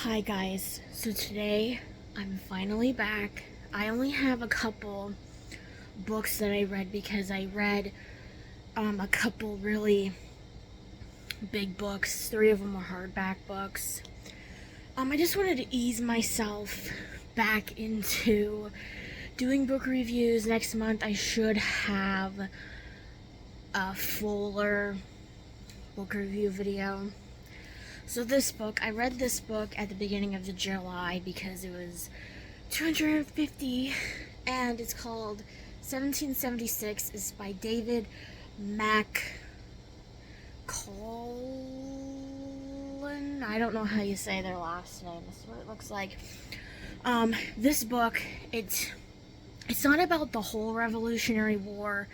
Hi guys, so today I'm finally back. I only have a couple books that I read because I read a couple really big books. 3 of them were hardback books. I just wanted to ease myself back into doing book reviews. Next month I should have a fuller book review video. So this book, I read this book at the beginning of July because it was $250, and it's called 1776. It's by David McCullough. I don't know how you say their last name. This is what it looks like. This book, it's not about the whole Revolutionary War.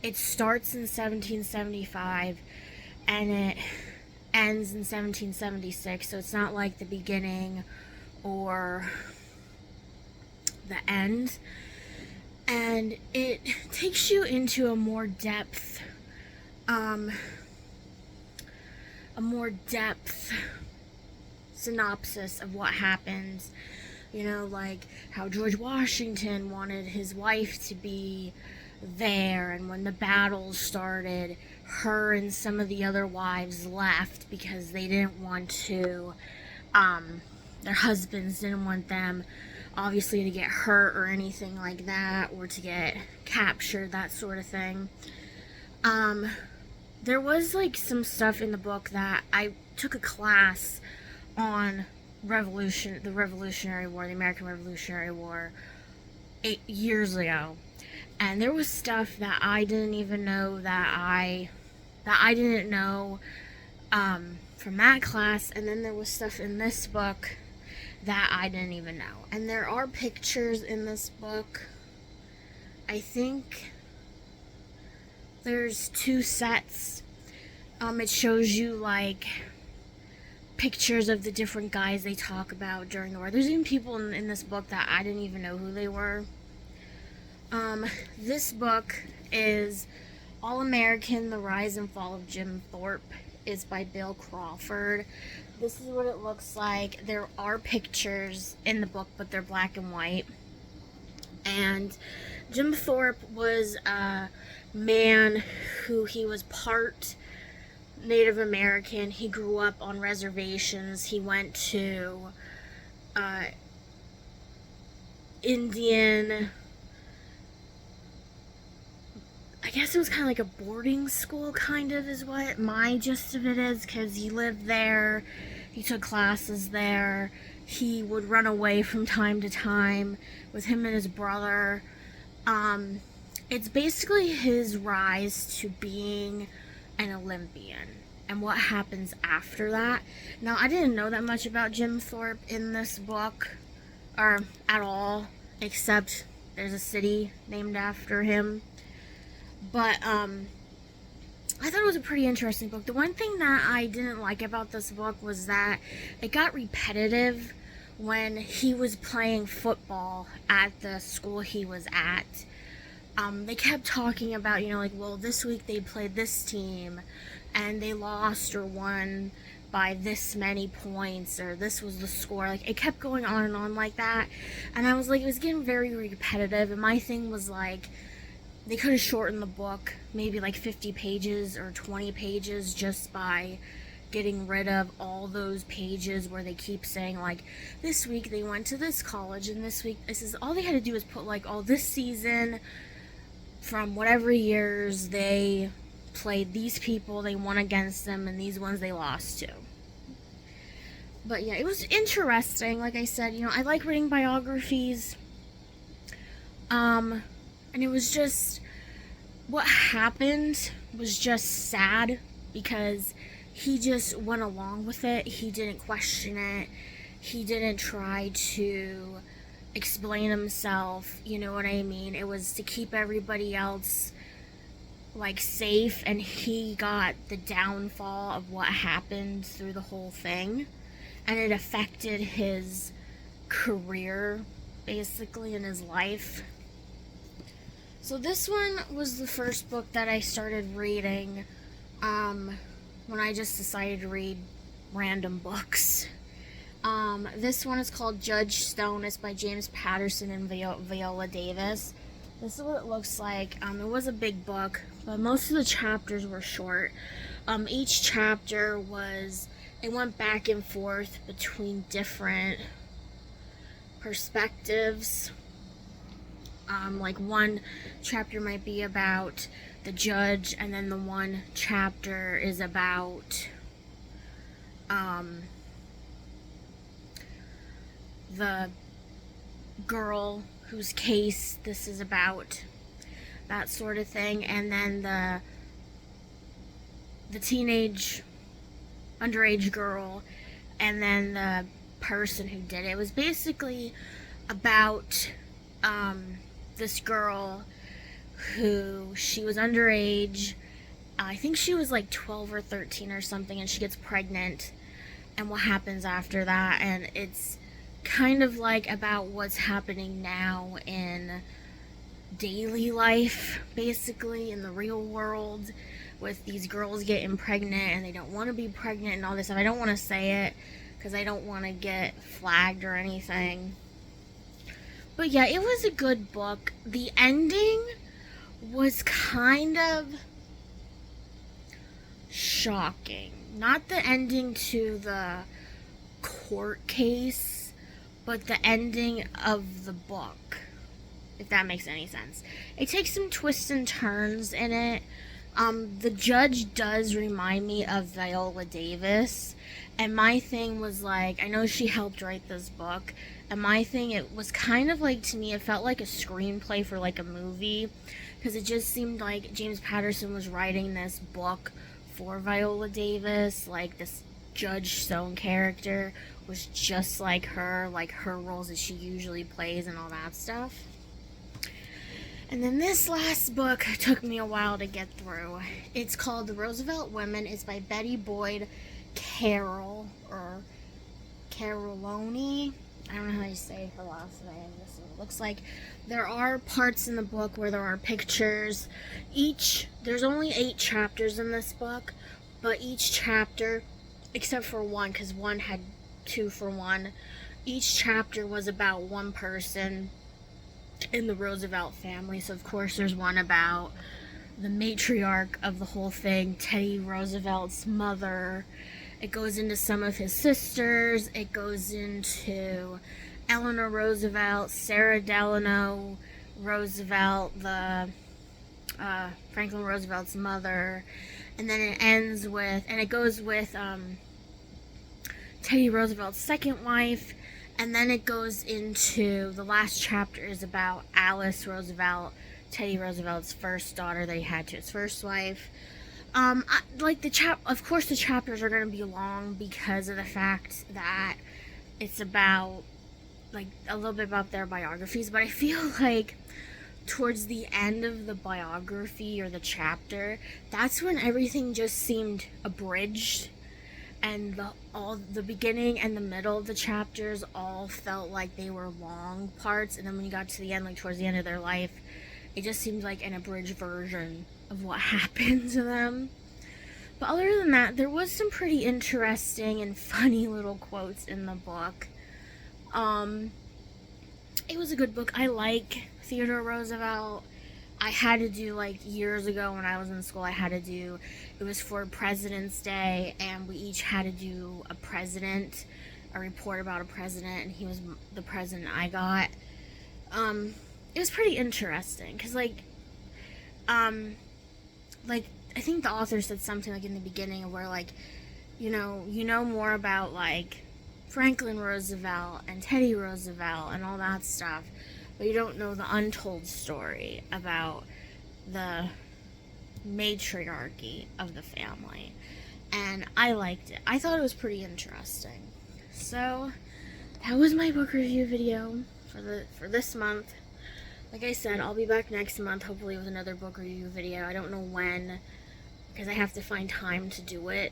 It starts in 1775 and it ends in 1776, so it's not like the beginning or the end. And it takes you into a more depth synopsis of what happened. You know, like how George Washington wanted his wife to be there, and when the battles started, her and some of the other wives left because they didn't want to, their husbands didn't want them obviously to get hurt or anything like that, or to get captured, that sort of thing. There was like some stuff in the book that I took a class on the Revolutionary War, the American Revolutionary War, 8 years ago. And there was stuff that I didn't even know that I didn't know from that class, and then there was stuff in this book that I didn't even know. And there are pictures in this book. I think there's 2 sets. It shows you like pictures of the different guys they talk about during the war. There's even people in this book that I didn't even know who they were. This book is All American: The Rise and Fall of Jim Thorpe. Is by Bill Crawford. This is what it looks like. There are pictures in the book, but they're black and white. And Jim Thorpe was a man he was part Native American. He grew up on reservations. He went to Indian, I guess it was kind of like a boarding school, kind of, is what my gist of it is, because he lived there, he took classes there, he would run away from time to time with him and his brother. It's basically his rise to being an Olympian and what happens after that. Now, I didn't know that much about Jim Thorpe in this book, or at all, except there's a city named after him. But I thought it was a pretty interesting book. The one thing that I didn't like about this book was that it got repetitive when he was playing football at the school he was at. They kept talking about, like, well, this week they played this team and they lost or won by this many points, or this was the score. Like, it kept going on and on like that. And I was like, it was getting very repetitive. And my thing was like, they could have shortened the book, maybe like 50 pages or 20 pages, just by getting rid of all those pages where they keep saying, like, this week they went to this college, and this week this is, all they had to do is put, like, all this season from whatever years they played these people, they won against them, and these ones they lost to. But yeah, it was interesting. Like I said, I like reading biographies. And it was just, what happened was just sad, because he just went along with it. He didn't question it. He didn't try to explain himself, you know what I mean? It was to keep everybody else, like, safe, and he got the downfall of what happened through the whole thing. And it affected his career, basically, in his life. So this one was the first book that I started reading when I just decided to read random books. This one is called Judge Stone. It's by James Patterson and Viola Davis. This is what it looks like. It was a big book, but most of the chapters were short. Each chapter it went back and forth between different perspectives. Like one chapter might be about the judge, and then the one chapter is about the girl whose case this is about, that sort of thing, and then the teenage underage girl, and then the person who did it. It was basically about this girl she was underage. I think she was like 12 or 13 or something, and she gets pregnant, and what happens after that. And it's kind of like about what's happening now in daily life, basically in the real world, with these girls getting pregnant and they don't want to be pregnant and all this stuff. I don't want to say it because I don't want to get flagged or anything. But yeah, it was a good book. The ending was kind of shocking. Not the ending to the court case, but the ending of the book, if that makes any sense. It takes some twists and turns in it. The judge does remind me of Viola Davis, and my thing was like, I know she helped write this book, and my thing, it was kind of like, to me, it felt like a screenplay for like a movie, because it just seemed like James Patterson was writing this book for Viola Davis. Like, this Judge Stone character was just like her roles that she usually plays and all that stuff. And then this last book took me a while to get through. It's called The Roosevelt Women. It's by Betty Boyd Carroll, or Caroloni. I don't know how you say her last name. This is what it looks like. There are parts in the book where there are pictures. There's only 8 chapters in this book, but each chapter, except for one, because one had 2 for 1, each chapter was about one person in the Roosevelt family. So of course there's one about the matriarch of the whole thing, Teddy Roosevelt's mother. It goes into some of his sisters. It goes into Eleanor Roosevelt, Sarah Delano Roosevelt, the Franklin Roosevelt's mother, and then it ends with, and it goes with Teddy Roosevelt's second wife, and then it goes into, the last chapter is about Alice Roosevelt, Teddy Roosevelt's first daughter that he had to his first wife. Of course the chapters are going to be long because of the fact that it's about, like, a little bit about their biographies, but I feel like towards the end of the biography or the chapter, that's when everything just seemed abridged, and the beginning and the middle of the chapters all felt like they were long parts, and then when you got to the end, like towards the end of their life, it just seemed like an abridged version of what happened to them. But other than that, there was some pretty interesting and funny little quotes in the book. It was a good book. I like Theodore Roosevelt. I had to do, like, years ago when I was in school, it was for President's Day, and we each had to do a report about a president, and he was the president I got. It was pretty interesting, because, I think the author said something, like, in the beginning where, like, you know more about, like, Franklin Roosevelt and Teddy Roosevelt and all that stuff, but you don't know the untold story about the matriarchy of the family. And I liked it. I thought it was pretty interesting. So that was my book review video for this month. Like I said, I'll be back next month, hopefully with another book review video. I don't know when, because I have to find time to do it,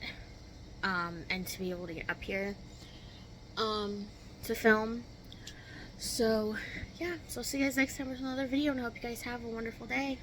and to be able to get up here to film. So yeah, so I'll see you guys next time with another video, and I hope you guys have a wonderful day.